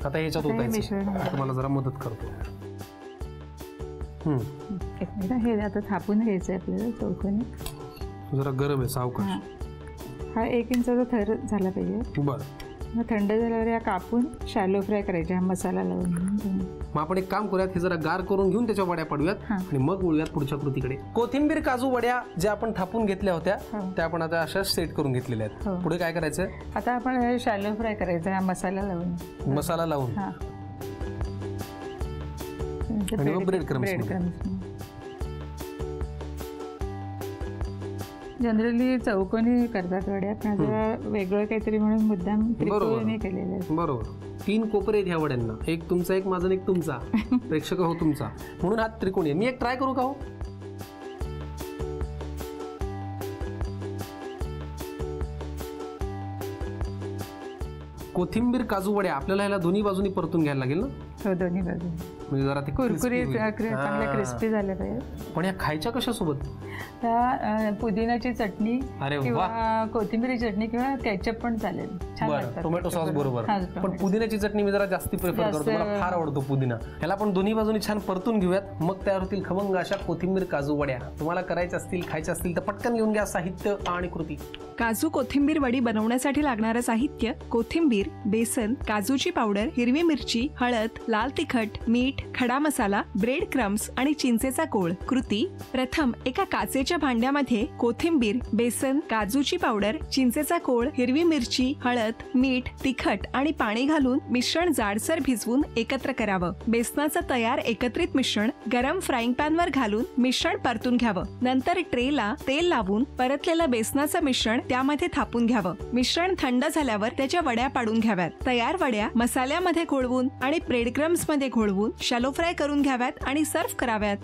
आता ह्याच्यात होतं तुम्हाला जरा मदत करतो. एक मिनिट, हे आता थापून घ्यायचं आहे आपल्याला चौकोनी. जरा गरम आहे सावकाश. हा 1 इंचाचा थर झाला पाहिजे. बरं. मग थंड झाल्यावर या कापून शॅलो फ्राय करायचे हा मसाला लावून. मग आपण एक काम करूयात, हे जरा गार करून घेऊन त्याच्या वड्या पाडूयात आणि मग वळूयात पुढच्या कृतीकडे. कोथिंबीर काजू वड्या ज्या आपण थापून घेतल्या होत्या त्या आपण आता अशा सेट करून घेतलेल्या आहेत. पुढे काय करायचं? आता आपण हे शॅलो फ्राय करायचं हा मसाला लावून. मसाला लावून आणि मग ब्रेड क्रम्स. जनरली चौकोनी करतात वड्या, पण जरा वेगळं काहीतरी म्हणून मुद्दाम त्रिकोणी केलेलं आहे. बरोबर. 3 कोपरे आहेत ह्या वड्यांना, एक तुमचा, एक माझा, एक तुमचा. प्रेक्षक हो तुमचा, म्हणून हा त्रिकोणी. मी एक ट्राय करू का? हो, कोथिंबीर काजू वड्या आपल्याला ह्याला दोन्ही बाजूनी परतून घ्यायला लागेल ना? हो, दोन्ही बाजू म्हणजे जरा ते कुरकुरीत चांगल्या क्रिस्पी झाल्या पाहिजे. पण या खायच्या कशा सोबत? त्या पुदिनाची चटणी किंवा कोथिंबीरी चटणी किंवा केचप पण चालेल, छान लागतात. टोमॅटो सॉस बरोबर. पण पुदिन्याची चटणी मी जरा जास्ती प्रेफर करतो, मला फार आवडतो पुदिना. ह्याला आपण दोन्ही बाजूनी छान परतून घेऊयात, मग तयार होतील खमंग अशा कोथिंबीर काजू वड्या. तुम्हाला करायच्या असतील, खायच्या असतील तर पटकन घेऊन घ्या साहित्य आणि कृती. काजू कोथिंबीर वडी बनवण्यासाठी लागणारं साहित्य: कोथिंबीर, बेसन, काजूची पावडर, हिरवी मिरची, हळद, लाल तिखट, मीठ, खडा मसाला, ब्रेड क्रम्स आणि चिंचेचा कोळ. कृती: प्रथम एका काचेच्या भांड्यामध्ये कोथिंबीर, बेसन, काजूची पावडर, चिंचेचा कोळ, हिरवी मिरची, हळद, मीठ, तिखट आणि पाणी घालून मिश्रण जाडसर भिजवून एकत्र करावं. बेसनाचं तयार एकत्रित मिश्रण गरम फ्राईंग पॅन वर घालून मिश्रण परतून घ्यावं. नंतर ट्रेला तेल लावून परतलेलं बेसनाचं मिश्रण त्यामध्ये थापून घ्यावं. मिश्रण थंड झाल्यावर त्याच्या वड्या पाडून घ्याव्यात. तयार वड्या मसाल्यामध्ये घोळवून आणि ब्रेड क्रम्स मध्ये घोळवून शॅलो फ्राय करून घ्याव्यात आणि सर्व्ह कराव्यात.